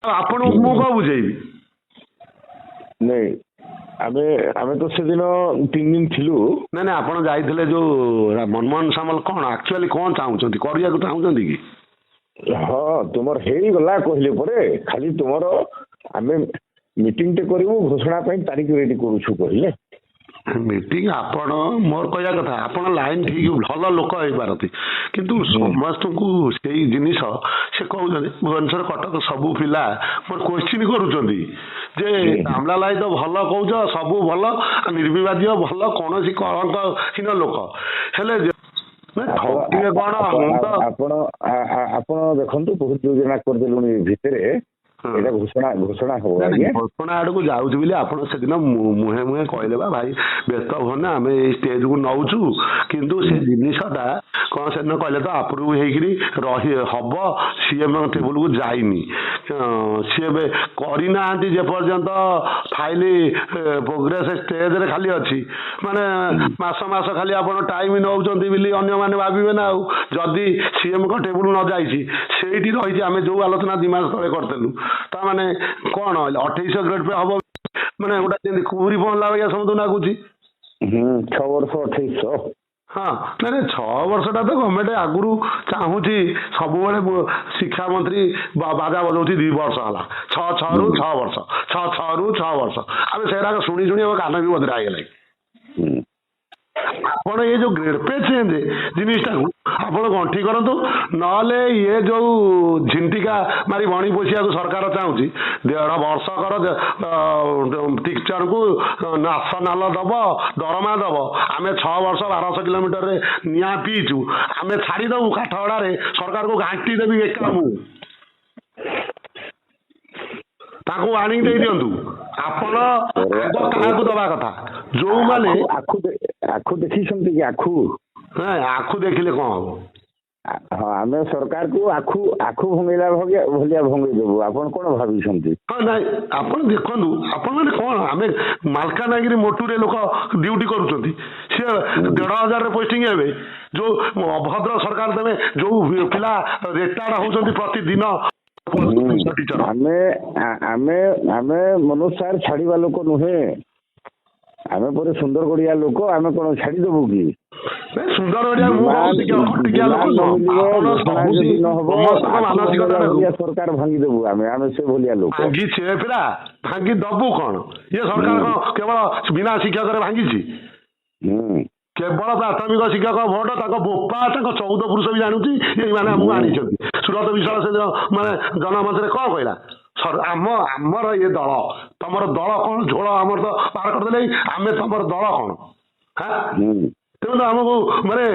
ଆପଣଙ୍କୁ ମୁଁ କଣ ବୁଝେଇବି? ନାଇଁ ଆମେ ଆମେ ତ ସେଦିନ 3 ଦିନ ଥିଲୁ। ନାଇଁ ନାଇଁ ଆପଣ ଯାଇଥିଲେ ଯୋଉ ମନମୋହନ ସାମଲ କଣ ଆକ୍ଚୁଆଲି କଣ ଚାହୁଁଛନ୍ତି, କରିବାକୁ ଚାହୁଁଛନ୍ତି କି? ହଁ ତୁମର ହେଇଗଲା କହିଲେ ପରେ ଖାଲି ତୁମର ଆମେ ମିଟିଂଟେ କରିବୁ, ଘୋଷଣା ପାଇଁ ତାରିଖ ରେଡି କରୁଛୁ କହିଲେ। ମିଟିଂ ଆପଣ ମୋର କହିବା କଥା ଆପଣ ଲାଇନ ଠିକ ଭଲ ଲୋକ ହେଇପାରନ୍ତି, କିନ୍ତୁ ସମସ୍ତଙ୍କୁ ସେଇ ଜିନିଷ ସେ କହୁଛନ୍ତି ଭୁବନେଶ୍ୱର କଟକ ସବୁ ପିଲା ମୋର କୋଶ୍ଚିନ୍ କରୁଛନ୍ତି ଯେ କାମଲାଲାଇ ତ ଭଲ କହୁଛ, ସବୁ ଭଲ, ନିର୍ବିବାଦୀୟ ଭଲ, କୌଣସି କଳଙ୍କହୀନ ଲୋକ ହେଲେ ଆପଣ ଦେଖନ୍ତୁ ବହୁତ ଯୋଜନା କରିଦେଲୁଣି ଭିତରେ, ଏଇଟା ଘୋଷଣା ହବ। ଘୋଷଣା ଆଡକୁ ଯାଉଛି ବୋଲି ଆପଣ ସେଦିନ ମୁହେଁ ମୁହେଁ କହିଲେ ବା ଭାଇ ବ୍ୟସ୍ତ ହୁଅନା ଆମେ ଏଇ ଷ୍ଟେଜକୁ ନଉଛୁ, କିନ୍ତୁ ସେ ଜିନିଷଟା କଣ ସେଦିନ କହିଲେ ତ ଆପ୍ରୁଭ ହେଇକିରି ହବ, ସିଏମ ଟେବୁଲକୁ ଯାଇନି, ସିଏ ଏବେ କରିନାହାନ୍ତି ଯେପର୍ଯ୍ୟନ୍ତ ଫାଇଲ ପ୍ରୋଗ୍ରେସ ଷ୍ଟେଜରେ ଖାଲି ଅଛି, ମାନେ ମାସ ମାସ ଖାଲି ଆପଣ ଟାଇମ ନେଉଛନ୍ତି ବୋଲି ଅନ୍ୟମାନେ ଭାବିବେ ନା। ଆଉ ଯଦି ସିଏମଙ୍କ ଟେବୁଲ ନ ଯାଇଛି ସେଇଠି ରହିଛି, ଆମେ ଯୋଉ ଆଲୋଚନା 2 ମାସ ତଳେ କରିଥିଲୁ ତାମାନେ କଣ 2800 ଗ୍ରେଡ୍ ପେ ହବ, ମାନେ ଗୋଟା ଯେମିତି କୁହୁରି ପହଁରିଲା ଭଳିଆ ସମସ୍ତଙ୍କୁ ଲାଗୁଛି। 6 ବର୍ଷ 2800। ହଁ ନାଇଁ 6 ବର୍ଷଟା ତ ଗଭର୍ଣ୍ଣମେଣ୍ଟ ଆଗରୁ ଚାହୁଁଛି, ସବୁବେଳେ ଶିକ୍ଷାମନ୍ତ୍ରୀ ବାଜା ବଜାଉଛି 2 ବର୍ଷ ହେଲା, 6 ରୁ 6 ବର୍ଷ, 6 ରୁ 6 ବର୍ଷ, ଆମେ ସେଗୁଡାକ ଶୁଣି ଶୁଣି ଆମ କାନ ବି ବଦରା ହେଇଗଲାଣି। ଆପଣ ଏ ଯୋଉ ଗ୍ରେଡ୍ ପେ ଚେଞ୍ଜ ଜିନିଷଟାକୁ ଆପଣ ଗଣ୍ଠି କରନ୍ତୁ, ନହେଲେ ଇଏ ଯୋଉ ଝିଣ୍ଟିକା ମାରି ବଣି ପୋଷିବାକୁ ସରକାର ଚାହୁଁଛି, 1.5 ବର୍ଷକର ଟିଚରକୁ ନାସନାଲ ଦବ, ଦରମା ଦବ, ଆମେ 6 ବର୍ଷ 1200 କିଲୋମିଟରରେ ନିଆଁ ପିଇଛୁ, ଆମେ ଛାଡ଼ିଦବୁ କାଠଗଡ଼ାରେ ସରକାରକୁ ଘାଣ୍ଟି ଦେବି ଏକା ମୁଁ, ତାଙ୍କୁ ୱାର୍ଣ୍ଣିଂ ଦେଇ ଦିଅନ୍ତୁ। ଆପଣ ଆଗ କାହାକୁ ଦବା କଥା, ଯୋଉମାନେ ଆଖୁ ଦେଖିଛନ୍ତି କି ଆଖୁ ଦେଖିଲେ କଣ ହବ? ହଁ ଆମେ ସରକାରକୁ ଆଖୁ ଭଙ୍ଗେଇଲା ଭଳିଆ ଭଙ୍ଗେଇ ଦେବୁ, ଆପଣ କଣ ଭାବିଛନ୍ତି? ହଁ ନାଇଁ ଆପଣ ଦେଖନ୍ତୁ, ଆପଣ ମାନେ କଣ, ଆମେ ମାଲକାନଗିରି ମୋଟୁରେ ଲୋକ ଡ୍ୟୁଟି କରୁଛନ୍ତି, ସିଏ 1,500ରେ ପୋଷ୍ଟିଂ ହେବେ, ଯୋଉ ଅଭଦ୍ର ସରକାର ଦେବେ, ଯୋଉ ପିଲା ରିଟାୟାର୍ଡ ହଉଛନ୍ତି ପ୍ରତିଦିନ। ଆମେ ମନୋଜ ସାର୍ ଛାଡିବା ଲୋକ ନୁହେଁ, ଆମେ ପରେ ସୁନ୍ଦରଗଡିଆ ଲୋକ, ଆମେ କଣ ଛାଡିଦେବୁ କି? ସୁନ୍ଦରଗଡିଆ ସରକାର ଭାଙ୍ଗିଦେବୁ, ଆମେ ସେ ଭଳିଆ ଲୋକ ଭାଙ୍ଗି ଦବୁ କଣ? ଇଏ ସରକାର କଣ କେବଳ ବିନା ଶିକ୍ଷକରେ ଭାଙ୍ଗିଛି? କେବଳ ପ୍ରାଥମିକ ଶିକ୍ଷକ ଭୋଟ ତାଙ୍କ ବୋପା ତାଙ୍କ 14 ପୁରୁଷ ବି ଜାଣୁଛି, ଏଇମାନେ ଆମକୁ ଆଣିଛନ୍ତି। ସୁରତ ବିଶ୍ୱାଳ ସେ ମାନେ ଜନମଞ୍ଚରେ କଣ କହିଲା, ଆମର ଇଏ ଦଳ, ତମର ଦଳ କଣ, ଝୋଳ ଆମର ତ ବାହାର କରିଦେଲେ, ଆମେ ତମର ଦଳ କଣ? ତେଣୁ ଆମକୁ ମାନେ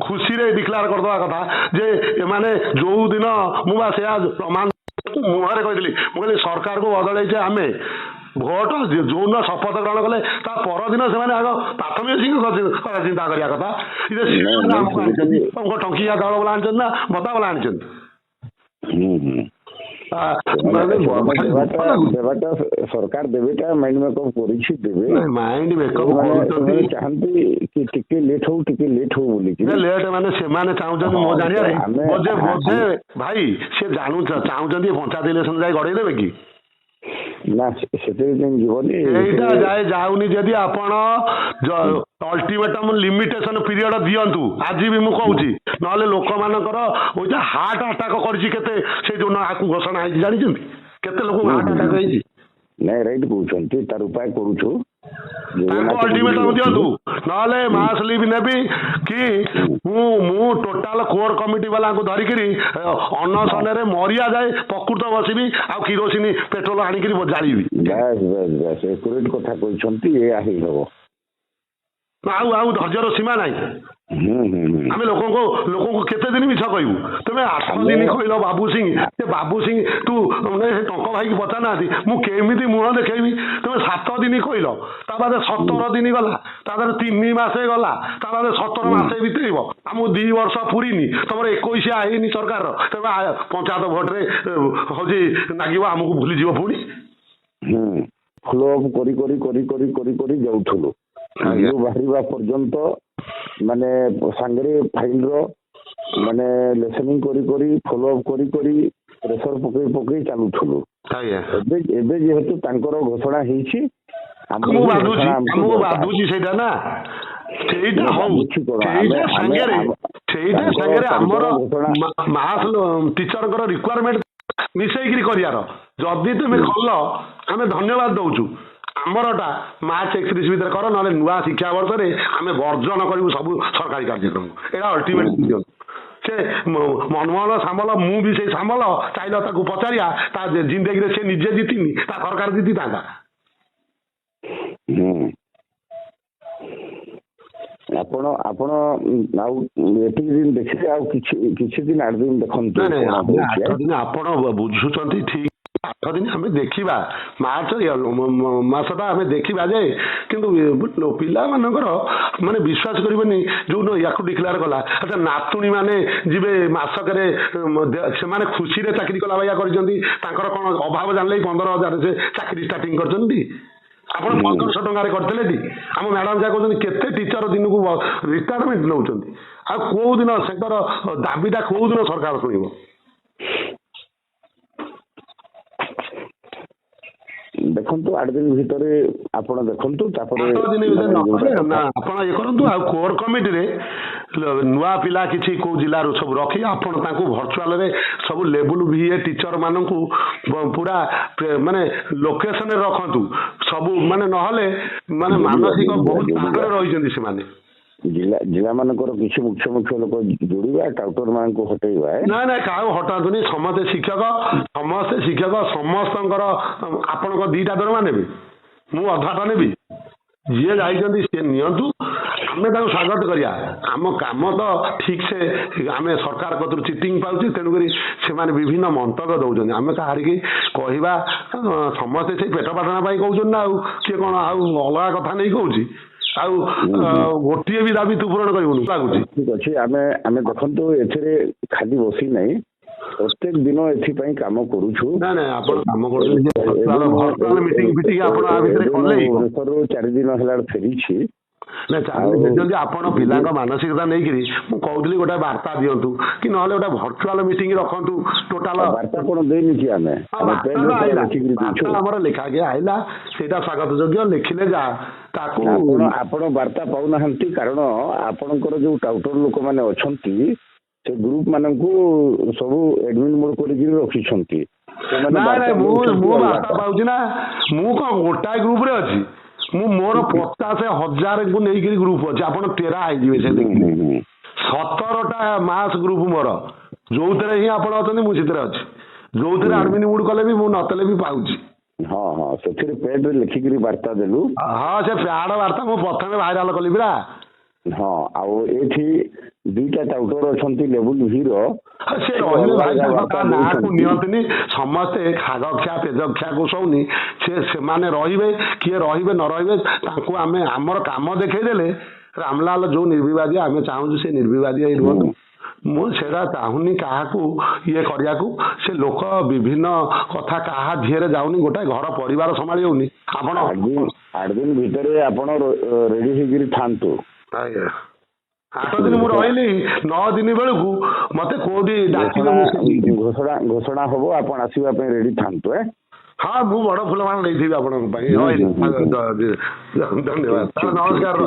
ଖୁସିରେ ଡିକ୍ଲାର କରିଦେବା କଥା ଯେ ଏମାନେ ଯୋଉ ଦିନ, ମୁଁ ବା ସେୟା ପ୍ରମାଣ ମୁହଁରେ କହିଥିଲି, ମୁଁ କହିଲି ସରକାରକୁ ବଦଳେଇଛେ ଆମେ, ଭୋଟ ଯୋଉଦିନ ଶପଥ ଗ୍ରହଣ କଲେ ତା ପରଦିନ ସେମାନେ ଆଗ ପ୍ରାଥମିକ ଶିକ୍ଷକ ଚିନ୍ତା କରିବା କଥା। ଆମକୁ ଆଣିଛନ୍ତି ଟଙ୍କିଆ ଦଳ ବୋଲା ଆଣିଛନ୍ତି ନା ଭତ୍ତା ବୋଲା ଆଣିଛନ୍ତି? ଦେବାଟା ସରକାର ଦେବେଟା ମାଇଣ୍ଡ ମେକଅପ୍ କରିଛି, ଦେବେ ମାଇଣ୍ଡ ମେକଅପ୍ ଚାହାନ୍ତି କି ଟିକେ ଲେଟ୍ ହଉ ବୋଲିକି। ଲେଟ୍ ମାନେ ସେମାନେ ଚାହୁଁଛନ୍ତି ମୋ ଜାଣିବାରେ ବୋଧେ ଭାଇ ସେ ଚାହୁଁଛନ୍ତି ପଞ୍ଚାୟତ ଇଲେକ୍ସନ ଯାଇ ଗଡ଼େଇ ଦେବେ କି? ନା ସେଥିରେ ଯିବନି, ଏଇଟା ଯାଉନି। ଯଦି ଆପଣ ଅଲ୍ଟିମେଟମ୍ ଲିମିଟେସନ ପିରିୟଡ ଦିଅନ୍ତୁ, ଆଜି ବି ମୁଁ କହୁଛି, ନହେଲେ ଲୋକମାନଙ୍କର ହାର୍ଟ ଆଟାକ୍ କରିଛି କେତେ, ସେ ଯୋଉ ଆକୁ ଘୋଷଣା ହେଇଛି ଜାଣିଛନ୍ତି କେତେ ଲୋକ ହାର୍ଟ ଆଟାକ୍ ହେଇଛି? ନାଇଁ ରାଇଟ୍ କହୁଛନ୍ତି, ତାର ଉପାୟ କରୁଛୁ, ତାଙ୍କୁ ଅଲ୍ଟିମେଟମ୍ ଦିଅନ୍ତୁ, ନହେଲେ ମାସ୍ ଲିଭ୍ ନେବି କି ମୁଁ ଟୋଟାଲ କୋର କମିଟି ବାଲାଙ୍କୁ ଧରିକିରି ଅନଶନରେ ମରିଆ ଯାଏ ପ୍ରକୃତ ବସିବି, ଆଉ କିରୋସିନି ପେଟ୍ରୋଲ ଆଣିକିରି ଜାଳିବି। ଏକୁରେଟ୍ କଥା କହିଛନ୍ତି, ଏଇଆ ହିଁ ହବ। ଆଉ ଧୈର୍ଯ୍ୟର ସୀମା ନାହିଁ। ଆମେ ଲୋକଙ୍କୁ କେତେ ଦିନ ମିଛ କହିବୁ? ତୁମେ 8 ଦିନ କହିଲ ବାବୁ ସିଂ, ସେ ବାବୁ ସିଂ ତୁ ଟଙ୍କ ଭାଇକି ପଚାରୁନାହାନ୍ତି ମୁଁ କେମିତି ମୁହଁ ଦେଖେଇବି? ତୁମେ 7 ଦିନ କହିଲ, ତା ବାଦେ 17 ଦିନ ଗଲା, ତା ଦେହରେ 3 ମାସେ ଗଲା, ତା ବାଦେ 17 ମାସେ ବିତେଇବ, ଆମକୁ 2 ବର୍ଷ ପୁରିନି, ତମର 21 ହେଇନି ସରକାରର, ତେବେ ପଞ୍ଚାୟତ ଭୋଟରେ ହଉଛି ନାଗିବ, ଆମକୁ ଭୁଲିଯିବ ପୁଣି। ଫଲୋ ଅପ୍ କରି ଯାଉଥିଲୁ, ବାହାରିବା ପର୍ଯ୍ୟନ୍ତ ମାନେ ସାଙ୍ଗରେ ଫାଇଲର ମାନେ ଲେସନିଂ କରି ଫଲୋ ଅପ୍ କରି ପ୍ରେସର ପକେଇ ଚାଲୁଥିଲୁ। ଆଜ୍ଞା ଏବେ ଯେହେତୁ ତାଙ୍କର ଘୋଷଣା ହେଇଛି ଆମକୁ ବାଧୁଛି ସେଇଟା ନା ସେଇଟା ହଉ ସେଇଟା ସାଙ୍ଗରେ ଆମର ମାସ ଟିଚରଙ୍କର ରିକ୍ୱାରମେଣ୍ଟ ମିଶେଇକିରି କରିବାର ଯଦି ତୁମେ କଲ ଆମେ ଧନ୍ୟବାଦ ଦଉଛୁ ଆମରଟା ମାର୍ଚ୍ଚ 31 ଭିତରେ କର ନହେଲେ ନୂଆ ଶିକ୍ଷାବର୍ଷରେ ଆମେ ବର୍ଜନ କରିବୁ ସବୁ ସରକାରୀ କାର୍ଯ୍ୟକ୍ରମ ଏଇଟା ଅଲ୍ଟିମେଟ ଦିଅନ୍ତୁ ସେ ମନମୋହନ ସାମଲ ମୁଁ ବି ସେଇ ସାମଲ ଚାହିଁଲ ତାକୁ ପଚାରିବା ତା ଜିନ୍ଦଗିରେ ସେ ନିଜେ ଜିତିନି ତା ସରକାର ଜିତିଥାନ୍ତା ଆପଣ ଆପଣ ଆଉ ଏତିକି ଦିନ ଦେଖିଲେ ଆଉ କିଛି ଦିନ 8 ଦିନ ଦେଖନ୍ତୁ 8 ଦିନ ଆପଣ ବୁଝୁଛନ୍ତି ଠିକ 8 ଦିନ ଆମେ ଦେଖିବା ମାର୍ଚ୍ଚ ମାସଟା ଆମେ ଦେଖିବା ଯେ କିନ୍ତୁ ପିଲାମାନଙ୍କର ମାନେ ବିଶ୍ୱାସ କରିବେନି ଯୋଉ ୟାକୁ ଡିକ୍ଲେୟାର କଲା ଆଚ୍ଛା ନାତୁଣୀ ମାନେ ଯିବେ ମାସକରେ ସେମାନେ ଖୁସିରେ ଚାକିରି କଲା ଭଳିଆ କରିଛନ୍ତି ତାଙ୍କର କ'ଣ ଅଭାବ ଜାଣିଲେ 15,000 ସେ ଚାକିରି ଷ୍ଟାର୍ଟିଂ କରିଛନ୍ତି ଆପଣ 1500 ଟଙ୍କାରେ କରିଥିଲେ ଟି ଆମ ମ୍ୟାଡାମ ଯାହା କହୁଛନ୍ତି କେତେ ଟିଚର ଦିନକୁ ରିଟାୟାରମେଣ୍ଟ ନେଉଛନ୍ତି ଆଉ କୋଉ ଦିନ ତାଙ୍କର ଦାବିଟା କୋଉ ଦିନ ସରକାର ଶୁଣିବ ଦେଖନ୍ତୁ 8 ଦିନ ଭିତରେ ଆପଣ ଦେଖନ୍ତୁ ତାପରେ 8 ଦିନ ଭିତରେ ନା ଆପଣ ଇଏ କରନ୍ତୁ ଆଉ କୋର କମିଟିରେ ନୂଆ ପିଲା କିଛି କୋଉ ଜିଲ୍ଲାରୁ ସବୁ ରଖି ଆପଣ ତାଙ୍କୁ ଭର୍ଚୁଆଲରେ ସବୁ ଲେବୁଲ VA ଟିଚର ମାନଙ୍କୁ ପୁରା ମାନେ ଲୋକେସନରେ ରଖନ୍ତୁ ସବୁ ମାନେ ନହେଲେ ମାନେ ମାନସିକ ବହୁତ ଚାପରେ ରହିଛନ୍ତି ସେମାନେ ଜିଲ୍ଲା ମାନଙ୍କର କିଛି ମୁଖ୍ୟ ଲୋକ ଯୋଡ଼ିବା ଟାଉଟର ମାନଙ୍କୁ ହଟେଇବା ନାଇଁ କାହାକୁ ହଟାନ୍ତୁନି ସମସ୍ତେ ଶିକ୍ଷକ ସମସ୍ତଙ୍କର ଆପଣଙ୍କ 2ଟା ଦରମା ନେବେ ମୁଁ ଅଧାଟା ନେବି ଯିଏ ଯାଇଛନ୍ତି ସିଏ ନିଅନ୍ତୁ ଆମେ ତାଙ୍କୁ ସ୍ୱାଗତ କରିବା ଆମ କାମ ତ ଠିକ ସେ ଆମେ ସରକାର କତରୁ ଚିଟିଂ ପାଉଛି ତେଣୁକରି ସେମାନେ ବିଭିନ୍ନ ମନ୍ତବ୍ୟ ଦଉଛନ୍ତି ଆମେ କାହାରିକି କହିବା ସମସ୍ତେ ସେଇ ପେଟ ପାଟଣା ପାଇଁ କହୁଛନ୍ତି ନା ଆଉ କିଏ କ'ଣ ଆଉ ଅଲଗା କଥା ନେଇ କହୁଛି ଆଉ ଗୋଟିଏ ବି ଦାବି ତୁ ପୂରଣ କରିବୁନି ଲାଗୁଛି ଠିକ ଅଛି ଆମେ ଦେଖନ୍ତୁ ଏଥିରେ ଖାଲି ବସି ନାହିଁ ପ୍ରତ୍ୟେକ ଦିନ ଏଥିପାଇଁ କାମ କରୁଛୁ ନାଇଁ ଆପଣ କାମ କରୁଛନ୍ତି 4 ଦିନ ହେଲା ଫେରିଛି ଯଦି ଆପଣ ପିଲାଙ୍କ ମାନସିକତା ନେଇକିରି ମୁଁ କହୁଥିଲି ଗୋଟେ ବାର୍ତ୍ତା ଦିଅନ୍ତୁ କି ନହେଲେ ଗୋଟେ ଭର୍ଚୁଆଲ ମିଟିଂ ରଖନ୍ତୁ ଟୋଟାଲ ବାର୍ତ୍ତା କ'ଣ ଦେଇନି କି ଆମେ ଆମର ଲେଖାକେ ଆଇଲା ସେଇଟା ସ୍ୱାଗତ ଯୋଗ୍ୟ ଲେଖିଲେ ଯା ତାକୁ ଆପଣ ବାର୍ତ୍ତା ପାଉନାହାନ୍ତି କାରଣ ଆପଣଙ୍କର ଯୋଉ ଟାଉଟର ଲୋକମାନେ ଅଛନ୍ତି ସେ ଗ୍ରୁପ ମାନଙ୍କୁ ସବୁ ଏଡମିନ ମୋଡ କରିକି ରଖିଛନ୍ତି ନାଇଁ ମୁଁ ବାର୍ତ୍ତା ପାଉଛି ନା ମୁଁ କ'ଣ ଗୋଟାଏ ଗ୍ରୁପରେ ଅଛି ମୁଁ ମୋର 50,000କୁ ନେଇକିରି ଗ୍ରୁପ ଅଛି ଆପଣ ଟେରା ହେଇଯିବେ ସେ ଦେଖିଲେ 17ଟା ମାସ ଗ୍ରୁପ ମୋର ଯୋଉଥିରେ ହିଁ ଆପଣ ଅଛନ୍ତି ମୁଁ ସେଥିରେ ଅଛି ଯୋଉଥିରେ ଆଡମିନ ମୁଡ କଲେ ବି ମୁଁ ନତେଲେ ବି ପାଉଛି ହଁ ସେଥିରେ ପେଡରେ ଲେଖିକିରି ବାର୍ତ୍ତା ଦେଲୁ ହଁ ସେ ପ୍ୟାଡ ବାର୍ତ୍ତା ମୁଁ ପ୍ରଥମେ ଭାଇରାଲ କଲି ପରା ହଁ ଆଉ ଏଠି 2ଟା ଟାଉଟର ଅଛନ୍ତି ଲେବୁଲ ଭିର ସେ ରହିଲେ ଭାଇ ନାଁକୁ ନିଅନ୍ତୁନି ସମସ୍ତେ ଖାଗଖିଆ ତେଜଖିଆକୁ ଶଉନି ସେମାନେ ରହିବେ କିଏ ରହିବେ ନ ରହିବେ ତାଙ୍କୁ ଆମେ ଆମର କାମ ଦେଖେଇଦେଲେ ରାମଲାଲ ଯୋଉ ନିର୍ବିବାଦୀ ଆମେ ଚାହୁଁଛୁ ସେ ନିର୍ବିବାଦୀ ହେଇ ରୁହନ୍ତୁ ମୁଁ ସେଇଟା ଚାହୁଁନି କାହାକୁ ଇଏ କରିବାକୁ ସେ ଲୋକ ବିଭିନ୍ନ କଥା କାହା ଧିଏରେ ଯାଉନି ଗୋଟାଏ ଘର ପରିବାର ସମ୍ଭାଳି ହଉନି ଆପଣ 8 ଦିନ ଭିତରେ ଆପଣ ରେଡି ହେଇକିରି ଥାନ୍ତୁ ଆଜ୍ଞା 8 ଦିନ ମୁଁ ରହିଲି 9 ଦିନ ବେଳକୁ ମତେ କୋଉଠି ଘୋଷଣା ହବ ଆପଣ ଆସିବା ପାଇଁ ରେଡି ଥାନ୍ତୁ ହଁ ମୁଁ ବଡ ଫୁଲମାଳ ନେଇଥିବି ଆପଣଙ୍କ ପାଇଁ ଧନ୍ୟବାଦ ନମସ୍କାର।